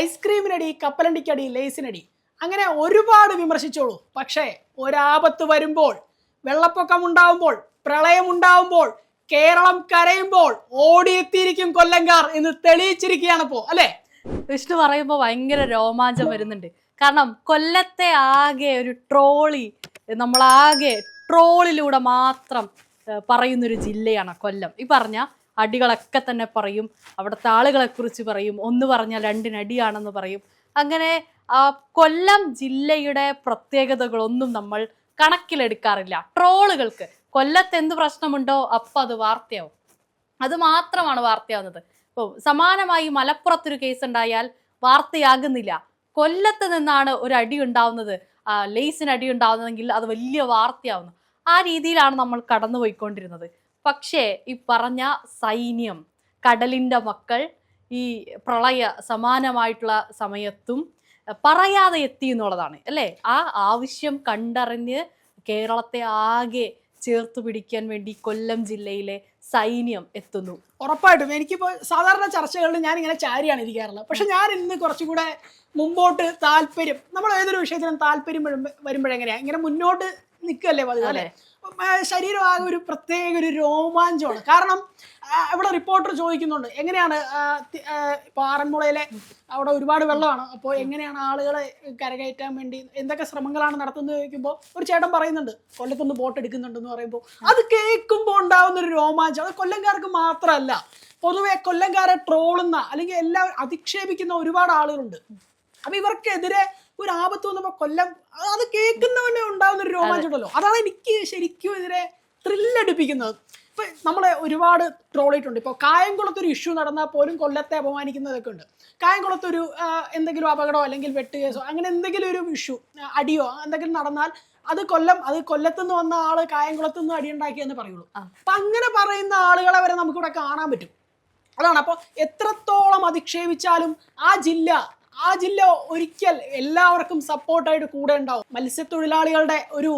ഐസ്ക്രീമിനടി, കപ്പലണ്ടിക്കടി, ലേസിനടി, അങ്ങനെ ഒരുപാട് വിമർശിച്ചോളൂ. പക്ഷേ ഒരാപത്ത് വരുമ്പോൾ, വെള്ളപ്പൊക്കം ഉണ്ടാവുമ്പോൾ, പ്രളയം ഉണ്ടാവുമ്പോൾ, കേരളം കരയുമ്പോൾ ഓടിയെത്തിയിരിക്കും കൊല്ലംകാർ എന്ന് തെളിയിച്ചിരിക്കുകയാണ് ഇപ്പോ, അല്ലെ? വിഷ്ണു പറയുമ്പോൾ ഭയങ്കര രോമാഞ്ചം വരുന്നുണ്ട്. കാരണം കൊല്ലത്തെ ആകെ ഒരു ട്രോളി, നമ്മളാകെ ട്രോളിലൂടെ മാത്രം പറയുന്നൊരു ജില്ലയാണ് കൊല്ലം. ഈ പറഞ്ഞ അടികളൊക്കെ തന്നെ പറയും, അവിടുത്തെ ആളുകളെ കുറിച്ച് പറയും, ഒന്ന് പറഞ്ഞാൽ രണ്ടിനടിയാണെന്ന് പറയും. അങ്ങനെ കൊല്ലം ജില്ലയുടെ പ്രത്യേകതകളൊന്നും നമ്മൾ കണക്കിലെടുക്കാറില്ല. ട്രോളുകൾക്ക് കൊല്ലത്ത് എന്ത് പ്രശ്നമുണ്ടോ അപ്പം അത് വാർത്തയാവും, അത് മാത്രമാണ് വാർത്തയാവുന്നത്. ഇപ്പോൾ സമാനമായി മലപ്പുറത്തൊരു കേസ് ഉണ്ടായാൽ വാർത്തയാകുന്നില്ല. കൊല്ലത്ത് നിന്നാണ് ഒരു അടി ഉണ്ടാവുന്നത്, ലേസിന് അടി ഉണ്ടാവുന്നതെങ്കിൽ അത് വലിയ വാർത്തയാവുന്നു. ആ രീതിയിലാണ് നമ്മൾ കടന്നുപോയിക്കൊണ്ടിരുന്നത്. പക്ഷേ ഈ പറഞ്ഞ സൈന്യം, കടലിൻ്റെ മക്കൾ ഈ പ്രളയ സമാനമായിട്ടുള്ള സമയത്തും പറയാതെ എത്തി എന്നുള്ളതാണ്, അല്ലേ? ആ ആവശ്യം കണ്ടറിഞ്ഞ് കേരളത്തെ ആകെ ചേർത്ത് പിടിക്കാൻ വേണ്ടി കൊല്ലം ജില്ലയിലെ സൈന്യം എത്തുന്നു. ഉറപ്പായിട്ടും എനിക്കിപ്പോൾ സാധാരണ ചർച്ചകളിൽ ഞാൻ ഇങ്ങനെ ചാരിയാണ് ഇരിക്കാറുള്ളത്. പക്ഷെ ഞാൻ ഇന്ന് കുറച്ചും കൂടെ മുമ്പോട്ട് താല്പര്യം, നമ്മൾ ഏതൊരു വിഷയത്തിനും താല്പര്യം വരുമ്പോഴെങ്ങനെയാണ് ഇങ്ങനെ മുന്നോട്ട് നിൽക്കല്ലേ പതിവ്, അല്ലേ? ശരീരം ആകെ ഒരു പ്രത്യേക ഒരു രോമാഞ്ചമാണ്. കാരണം ഇവിടെ റിപ്പോർട്ടർ ചോദിക്കുന്നുണ്ട് എങ്ങനെയാണ് ഇപ്പോൾ ആറന്മുളയിലെ അവിടെ ഒരുപാട് വെള്ളമാണ്, അപ്പോൾ എങ്ങനെയാണ് ആളുകളെ കരകയറ്റാൻ വേണ്ടി എന്തൊക്കെ ശ്രമങ്ങളാണ് നടത്തുന്നത് ചോദിക്കുമ്പോൾ ഒരു ചേട്ടൻ പറയുന്നുണ്ട് കൊല്ലത്തുനിന്ന് ബോട്ട് എടുക്കുന്നുണ്ടെന്ന് പറയുമ്പോൾ അത് കേൾക്കുമ്പോൾ ഉണ്ടാകുന്ന ഒരു രോമാഞ്ചം അത് കൊല്ലംകാർക്ക് മാത്രമല്ല, പൊതുവെ കൊല്ലംകാരെ ട്രോളുന്ന അല്ലെങ്കിൽ എല്ലാവരും അധിക്ഷേപിക്കുന്ന ഒരുപാട് ആളുകളുണ്ട്. അപ്പൊ ഇവർക്കെതിരെ ഒരു ആപത്ത് വന്നപ്പോൾ കൊല്ലം അത് കേൾക്കുന്നവനെ ഉണ്ടാകുന്ന ഒരു രോമാഞ്ചം ഉണ്ടല്ലോ, അതാണ് എനിക്ക് ശരിക്കും ഇതിനെ ത്രില്ലടിപ്പിക്കുന്നത്. ഇപ്പൊ നമ്മളെ ഒരുപാട് ട്രോൾ ചെയ്തിട്ടുണ്ട്. ഇപ്പോൾ കായംകുളത്തൊരു ഇഷ്യൂ നടന്നാൽ പോലും കൊല്ലത്തെ അപമാനിക്കുന്നതൊക്കെ ഉണ്ട്. കായംകുളത്തൊരു എന്തെങ്കിലും അപകടമോ അല്ലെങ്കിൽ വെട്ടുകേസോ അങ്ങനെ എന്തെങ്കിലും ഒരു ഇഷ്യൂ, അടിയോ എന്തെങ്കിലും നടന്നാൽ അത് കൊല്ലത്തുനിന്ന് വന്ന ആള് കായംകുളത്തുനിന്ന് അടിയുണ്ടാക്കിയെന്ന് പറയുള്ളൂ. അപ്പൊ അങ്ങനെ പറയുന്ന ആളുകളെ വരെ നമുക്കിവിടെ കാണാൻ പറ്റും. അതാണ്. അപ്പോൾ എത്രത്തോളം അധിക്ഷേപിച്ചാലും ആ ജില്ല ഒരിക്കൽ എല്ലാവർക്കും സപ്പോർട്ടായിട്ട് കൂടെ ഉണ്ടാവും. മത്സ്യത്തൊഴിലാളികളുടെ ഒരു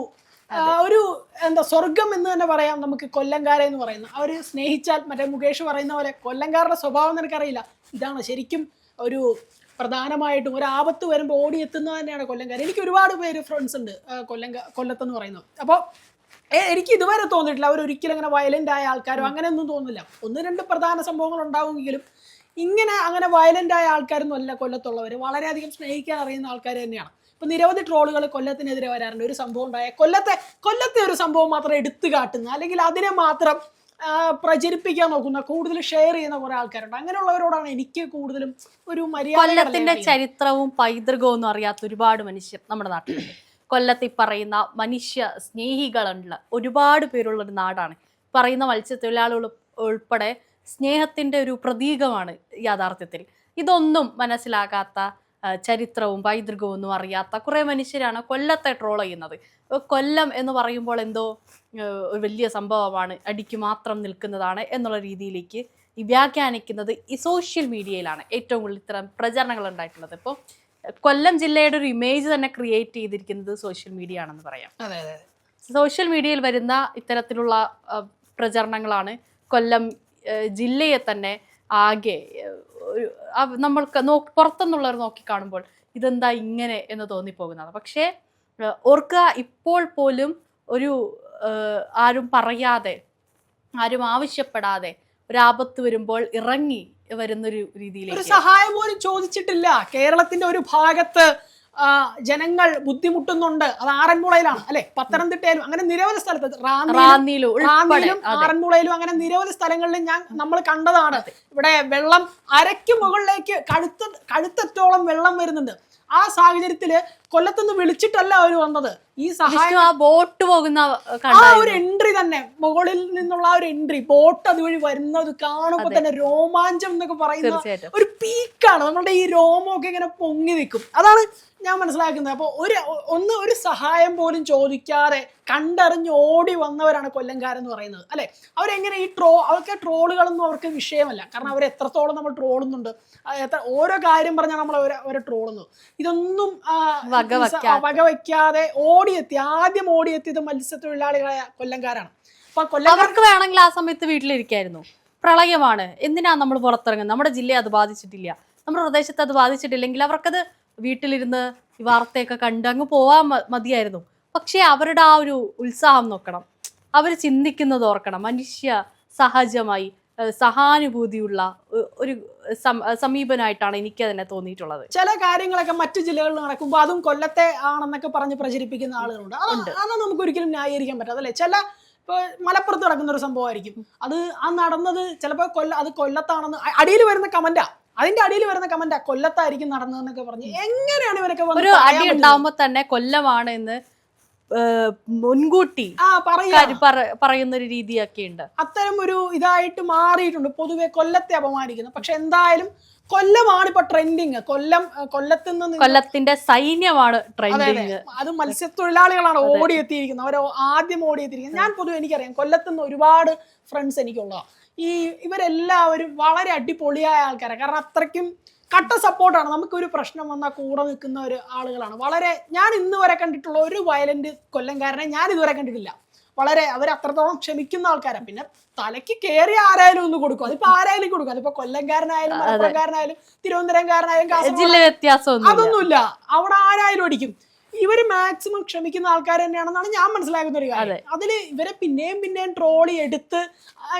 എന്താ സ്വർഗം എന്ന് തന്നെ പറയാം നമുക്ക് കൊല്ലംകാരെ എന്ന് പറയുന്ന. അവർ സ്നേഹിച്ചാൽ, മറ്റേ മുകേഷ് പറയുന്ന പോലെ കൊല്ലംകാരുടെ സ്വഭാവം നിനക്കറിയില്ല, ഇതാണ് ശരിക്കും ഒരു പ്രധാനമായിട്ടും ഒരു ആപത്ത് വരുമ്പോൾ ഓടിയെത്തുന്നത് തന്നെയാണ് കൊല്ലംകാർ. എനിക്ക് ഒരുപാട് പേര് ഫ്രണ്ട്സ് ഉണ്ട് കൊല്ലത്തെന്ന് പറയുന്നത്. അപ്പോൾ എനിക്ക് ഇതുവരെ തോന്നിയിട്ടില്ല അവരൊരിക്കലും അങ്ങനെ വയലൻ്റ് ആയ ആൾക്കാരോ അങ്ങനെയൊന്നും തോന്നുന്നില്ല. ഒന്ന് രണ്ട് പ്രധാന സംഭവങ്ങൾ ഉണ്ടാവുമെങ്കിലും അങ്ങനെ വയലൻ്റ് ആയ ആൾക്കാരൊന്നും അല്ല കൊല്ലത്തുള്ളവർ. വളരെയധികം സ്നേഹിക്കാൻ അറിയുന്ന ആൾക്കാർ തന്നെയാണ്. ഇപ്പം നിരവധി ട്രോളുകൾ കൊല്ലത്തിനെതിരെ വരാറുണ്ട്. ഒരു സംഭവം ഉണ്ടായ കൊല്ലത്തെ ഒരു സംഭവം മാത്രം എടുത്തു കാട്ടുന്ന അല്ലെങ്കിൽ അതിനെ മാത്രം പ്രചരിപ്പിക്കാൻ നോക്കുന്ന, കൂടുതൽ ഷെയർ ചെയ്യുന്ന കുറെ ആൾക്കാരുണ്ട്. അങ്ങനെയുള്ളവരോടാണ് എനിക്ക് കൂടുതലും ഒരു മര്യാദ. കൊല്ലത്തിന്റെ ചരിത്രവും പൈതൃകവും ഒന്നും അറിയാത്ത ഒരുപാട് മനുഷ്യർ നമ്മുടെ നാട്ടിലുണ്ട്. കൊല്ലത്തിൽ പറയുന്ന മനുഷ്യ സ്നേഹികളുള്ള ഒരുപാട് പേരുള്ള ഒരു നാടാണ്. പറയുന്ന മത്സ്യത്തൊഴിലാളികൾ ഉൾപ്പെടെ സ്നേഹത്തിന്റെ ഒരു പ്രതീകമാണ് യാഥാർത്ഥ്യത്തിൽ. ഇതൊന്നും മനസ്സിലാകാത്ത, ചരിത്രവും പൈതൃകവും ഒന്നും അറിയാത്ത കുറെ മനുഷ്യരാണ് കൊല്ലത്തെ ട്രോൾ ചെയ്യുന്നത്. കൊല്ലം എന്ന് പറയുമ്പോൾ എന്തോ ഒരു വലിയ സംഭവമാണ്, അടിക്ക് മാത്രം നിൽക്കുന്നതാണ് എന്നുള്ള രീതിയിലേക്ക് ഈ വ്യാഖ്യാനിക്കുന്നത് ഈ സോഷ്യൽ മീഡിയയിലാണ് ഏറ്റവും കൂടുതൽ ഇത്തരം പ്രചരണങ്ങൾ ഉണ്ടായിട്ടുള്ളത്. ഇപ്പോൾ കൊല്ലം ജില്ലയുടെ ഒരു ഇമേജ് തന്നെ ക്രിയേറ്റ് ചെയ്തിരിക്കുന്നത് സോഷ്യൽ മീഡിയ ആണെന്ന് പറയാം. സോഷ്യൽ മീഡിയയിൽ വരുന്ന ഇത്തരത്തിലുള്ള പ്രചരണങ്ങളാണ് കൊല്ലം ജില്ലയെ തന്നെ ആകെ നമ്മൾക്ക് പുറത്തുനിന്നുള്ളവർ നോക്കിക്കാണുമ്പോൾ ഇതെന്താ ഇങ്ങനെ എന്ന് തോന്നിപ്പോകുന്നത്. പക്ഷേ ഓർക്കുക, ഇപ്പോൾ പോലും ഒരു ആരും പറയാതെ, ആരും ആവശ്യപ്പെടാതെ ഒരാപത്ത് വരുമ്പോൾ ഇറങ്ങി വരുന്നൊരു രീതിയിലേക്ക് സഹായം പോലും ചോദിച്ചിട്ടില്ല. കേരളത്തിന്റെ ഒരു ഭാഗത്ത് ജനങ്ങൾ ബുദ്ധിമുട്ടുന്നുണ്ട്. അത് ആറന്മുളയിലാണ്, അല്ലെ? പത്തനംതിട്ടയിലും അങ്ങനെ നിരവധി സ്ഥലത്ത്, റാന്നിയിലും ആറന്മുളയിലും അങ്ങനെ നിരവധി സ്ഥലങ്ങളിലും നമ്മൾ കണ്ടതാണ്. ഇവിടെ വെള്ളം അരയ്ക്ക് മുകളിലേക്ക് കഴുത്തറ്റോളം വെള്ളം വരുന്നുണ്ട്. ആ സാഹചര്യത്തില് കൊല്ലത്തുനിന്ന് വിളിച്ചിട്ടല്ല അവർ വന്നത്. ഈ സഹായം ബോട്ട് പോകുന്ന ആ ഒരു എൻട്രി തന്നെ, മുകളിൽ നിന്നുള്ള ആ ഒരു എൻട്രി, ബോട്ട് അതുവഴി വരുന്നത് കാണുമ്പോൾ തന്നെ രോമാഞ്ചം എന്നൊക്കെ പറയുന്ന ഒരു പീക്കാണ്. നമ്മളുടെ ഈ രോമമൊക്കെ ഇങ്ങനെ പൊങ്ങി നിൽക്കും. അതാണ് ഞാൻ മനസ്സിലാക്കുന്നത്. അപ്പോൾ ഒരു സഹായം പോലും ചോദിക്കാതെ കണ്ടറിഞ്ഞ് ഓടി വന്നവരാണ് കൊല്ലംകാരെന്ന് പറയുന്നത്, അല്ലെ? അവരെങ്ങനെ അവർക്ക് ട്രോളുകളൊന്നും അവർക്ക് വിഷയമല്ല. കാരണം അവർ എത്രത്തോളം നമ്മൾ ട്രോളുന്നുണ്ട്, ഓരോ കാര്യം പറഞ്ഞാൽ നമ്മൾ അവരെ ട്രോളുന്നു. ഇതൊന്നും വകവയ്ക്കാതെ ആദ്യം ഓടിയെത്തിയത് മത്സ്യത്തൊഴിലാളികളായ കൊല്ലംകാരാണ്. അവർക്ക് വേണമെങ്കിൽ ആ സമയത്ത് വീട്ടിലിരിക്കായിരുന്നു. പ്രളയമാണ്, എന്തിനാ നമ്മൾ പുറത്തിറങ്ങുന്നത്, നമ്മുടെ ജില്ലയെ അത് ബാധിച്ചിട്ടില്ല, നമ്മുടെ പ്രദേശത്ത് അത് ബാധിച്ചിട്ടില്ലെങ്കിൽ അവർക്കത് വീട്ടിലിരുന്ന് ഈ വാർത്തയൊക്കെ കണ്ട് അങ്ങ് പോവാൻ മതിയായിരുന്നു. പക്ഷേ അവരുടെ ആ ഒരു ഉത്സാഹം നോക്കണം, അവർ ചിന്തിക്കുന്നത് ഓർക്കണം. മനുഷ്യ സഹജമായി സഹാനുഭൂതിയുള്ള ഒരു സമീപനമായിട്ടാണ് എനിക്ക് തന്നെ തോന്നിയിട്ടുള്ളത്. ചില കാര്യങ്ങളൊക്കെ മറ്റു ജില്ലകളിൽ നടക്കുമ്പോൾ അതും കൊല്ലത്തെ ആണെന്നൊക്കെ പറഞ്ഞ് പ്രചരിപ്പിക്കുന്ന ആളുകളുണ്ട്. അത് നമുക്ക് ഒരിക്കലും ന്യായീകരിക്കാൻ പറ്റാതെ അല്ലേ. ചില ഇപ്പോൾ മലപ്പുറത്ത് നടക്കുന്ന ഒരു സംഭവമായിരിക്കും, അത് ആ നടന്നത് ചിലപ്പോൾ അത് കൊല്ലത്താണെന്ന് അടിയിൽ വരുന്ന കമന്റാ, അതിന്റെ അടിയിൽ വരുന്ന കമന്റാ കൊല്ലത്തായിരിക്കും നടന്നതെന്നൊക്കെ പറഞ്ഞ് എങ്ങനെയാണ് ഇവരൊക്കെ ഒരു അടി ഉണ്ടാവുമ്പോ തന്നെ കൊല്ലമാണ് എന്ന് മുൻകൂട്ടി പറയുന്ന ഒരു രീതിയൊക്കെ ഉണ്ട്. അത്തരം ഒരു ഇതായിട്ട് മാറിയിട്ടുണ്ട് പൊതുവെ കൊല്ലത്തെ അപമാനിക്കുന്നത്. പക്ഷെ എന്തായാലും കൊല്ലമാണ് ഇപ്പൊ ട്രെൻഡിങ്. കൊല്ലത്തിന്റെ സൈന്യമാണ് ട്രെൻഡിങ്. അത് മത്സ്യത്തൊഴിലാളികളാണ് ഓടിയെത്തിയിരിക്കുന്നത്. അവർ ആദ്യം ഓടിയെത്തിയിരിക്കുന്നത്. ഞാൻ പൊതുവെ എനിക്കറിയാം കൊല്ലത്തുനിന്ന് ഒരുപാട് ഫ്രണ്ട്സ് എനിക്കുള്ളതാണ്. ഇവരെല്ലാവരും വളരെ അടിപൊളിയായ ആൾക്കാരാണ്. കാരണം അത്രയ്ക്കും കട്ട സപ്പോർട്ടാണ്. നമുക്കൊരു പ്രശ്നം വന്നാൽ കൂടെ നിൽക്കുന്ന ഒരു ആളുകളാണ്. വളരെ ഞാൻ ഇന്ന് വരെ കണ്ടിട്ടുള്ള ഒരു വയലന്റ് കൊല്ലംകാരനെ ഞാൻ ഇതുവരെ കണ്ടിട്ടില്ല. വളരെ അവർ അത്രത്തോളം ക്ഷമിക്കുന്ന ആൾക്കാരാണ്. പിന്നെ തലയ്ക്ക് കയറി ആരായാലും ഒന്ന് കൊടുക്കും, അതിപ്പോ ആരായാലും കൊടുക്കും. അതിപ്പോ കൊല്ലംകാരനായാലും മലപ്പുറംകാരനായാലും തിരുവനന്തപുരംകാരനായാലും കാസർഗോഡ് അതൊന്നുമില്ല, അവിടെ ആരായാലും അടിക്കും. ഇവര് മാക്സിമം ക്ഷമിക്കുന്ന ആൾക്കാർ തന്നെയാണെന്നാണ് ഞാൻ മനസ്സിലാക്കുന്ന ഒരു കാര്യം. അതിൽ ഇവരെ പിന്നെയും ട്രോളി എടുത്ത്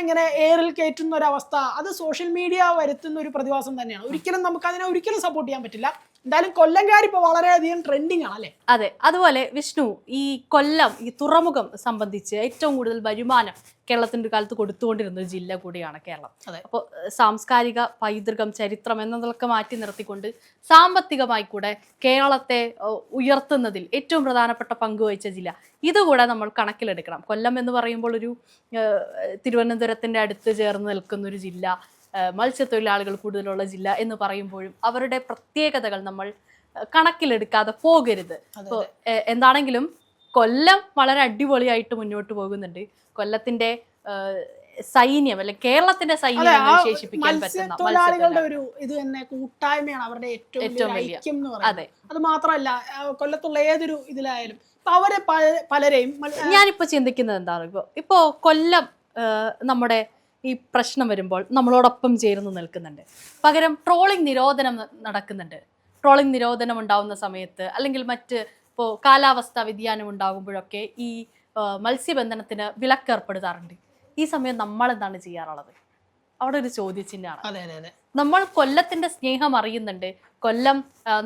ഇങ്ങനെ എയറിൽ കയറ്റുന്ന ഒരു അവസ്ഥ, അത് സോഷ്യൽ മീഡിയ വരുത്തുന്ന ഒരു പ്രതിഭാസം തന്നെയാണ്. ഒരിക്കലും നമുക്ക് അതിനെ ഒരിക്കലും സപ്പോർട്ട് ചെയ്യാൻ പറ്റില്ല. എന്തായാലും കൊല്ലംകാർ ഇപ്പൊ വളരെയധികം ട്രെൻഡിങ് ആണ് അല്ലേ. അതെ, അതുപോലെ വിഷ്ണു, ഈ കൊല്ലം ഈ തുറമുഖം സംബന്ധിച്ച് ഏറ്റവും കൂടുതൽ വരുമാനം കേരളത്തിന്റെ ഒരു കാലത്ത് കൊടുത്തുകൊണ്ടിരുന്ന ഒരു ജില്ല കൂടിയാണ് കേരളം. അപ്പോൾ സാംസ്കാരിക പൈതൃകം, ചരിത്രം എന്നതൊക്കെ മാറ്റി നിർത്തിക്കൊണ്ട് സാമ്പത്തികമായി കൂടെ കേരളത്തെ ഉയർത്തുന്നതിൽ ഏറ്റവും പ്രധാനപ്പെട്ട പങ്ക് വഹിച്ച ജില്ല. ഇതുകൂടെ നമ്മൾ കണക്കിലെടുക്കണം. കൊല്ലം എന്ന് പറയുമ്പോൾ ഒരു തിരുവനന്തപുരത്തിന്റെ അടുത്ത് ചേർന്ന് നിൽക്കുന്ന ഒരു ജില്ല, മത്സ്യത്തൊഴിലാളികൾ കൂടുതലുള്ള ജില്ല എന്ന് പറയുമ്പോഴും അവരുടെ പ്രത്യേകതകൾ നമ്മൾ കണക്കിലെടുക്കാതെ പോകരുത്. ഇപ്പോൾ എന്താണെങ്കിലും കൊല്ലം വളരെ അടിപൊളിയായിട്ട് മുന്നോട്ട് പോകുന്നുണ്ട്. കൊല്ലത്തിന്റെ സൈന്യം അല്ലെ കേരളത്തിന്റെ സൈന്യം വിശേഷിപ്പിക്കാൻ പറ്റുന്ന മത്സ്യത്തൊഴിലാളികളുടെ ഒരു ഇത് തന്നെ കൂട്ടായ്മയാണ് അവരുടെ ഏറ്റവും വലിയ ഐക്യം എന്ന് പറയുന്നത്. അത് മാത്രമല്ല കൊല്ലത്തുള്ള ഏതൊരു ഇതിലായാലും അവരെ പലരെയും ഞാനിപ്പോ ചിന്തിക്കുന്നത് എന്താണ്, ഇപ്പോ കൊല്ലം നമ്മുടെ ഈ പ്രശ്നം വരുമ്പോൾ നമ്മളോടൊപ്പം ചേർന്ന് നിൽക്കുന്നുണ്ട്. പകരം ട്രോളിംഗ് നിരോധനം നടക്കുന്നുണ്ട്. ട്രോളിംഗ് നിരോധനം ഉണ്ടാവുന്ന സമയത്ത് അല്ലെങ്കിൽ മറ്റ് ഇപ്പോൾ കാലാവസ്ഥാ വ്യതിയാനം ഉണ്ടാകുമ്പോഴൊക്കെ ഈ മത്സ്യബന്ധനത്തിന് വിലക്കേർപ്പെടുത്താറുണ്ട്. ഈ സമയം നമ്മൾ എന്താണ് ചെയ്യാറുള്ളത്? അവിടെ ഒരു ചോദ്യചിഹ്നമാണ്. നമ്മൾ കൊല്ലത്തിന്റെ സ്നേഹം അറിയുന്നുണ്ട്. കൊല്ലം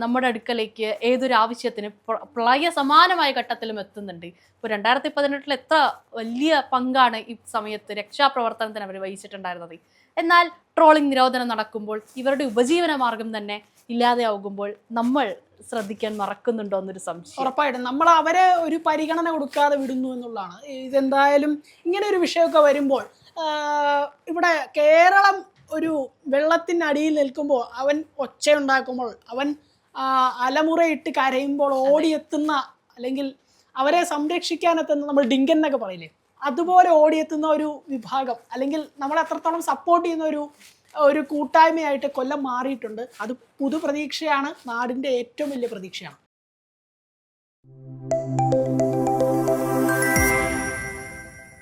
നമ്മുടെ അടുക്കലേക്ക് ഏതൊരു ആവശ്യത്തിന് പ്രളയ സമാനമായ ഘട്ടത്തിലും എത്തുന്നുണ്ട്. ഇപ്പോൾ 2018 എത്ര വലിയ പങ്കാണ് ഈ സമയത്ത് രക്ഷാപ്രവർത്തനത്തിന് അവർ വഹിച്ചിട്ടുണ്ടായിരുന്നത്. എന്നാൽ ട്രോളിംഗ് നിരോധനം നടക്കുമ്പോൾ ഇവരുടെ ഉപജീവന മാർഗം തന്നെ ഇല്ലാതെയാകുമ്പോൾ നമ്മൾ ശ്രദ്ധിക്കാൻ മറക്കുന്നുണ്ടോ എന്നൊരു സംശയം. ഉറപ്പായിട്ടും നമ്മൾ അവരെ ഒരു പരിഗണന കൊടുക്കാതെ വിടുന്നു എന്നുള്ളതാണ്. ഇതെന്തായാലും ഇങ്ങനെ ഒരു വിഷയമൊക്കെ വരുമ്പോൾ ഇവിടെ കേരളം ഒരു വെള്ളത്തിനടിയിൽ നിൽക്കുമ്പോൾ അവൻ ഒച്ചയുണ്ടാക്കുമ്പോൾ അവൻ അലമുറയിട്ട് കരയുമ്പോൾ ഓടിയെത്തുന്ന അല്ലെങ്കിൽ അവരെ സംരക്ഷിക്കാനെത്തുന്ന നമ്മൾ ഡിങ്കൻ എന്നൊക്കെ പറയില്ലേ, അതുപോലെ ഓടിയെത്തുന്ന ഒരു വിഭാഗം അല്ലെങ്കിൽ നമ്മളെ എത്രത്തോളം സപ്പോർട്ട് ചെയ്യുന്ന ഒരു കൂട്ടായ്മയായിട്ട് കൊല്ലം മാറിയിട്ടുണ്ട്. അത് പുതുപ്രതീക്ഷയാണ്, നാടിൻ്റെ ഏറ്റവും വലിയ പ്രതീക്ഷയാണ്.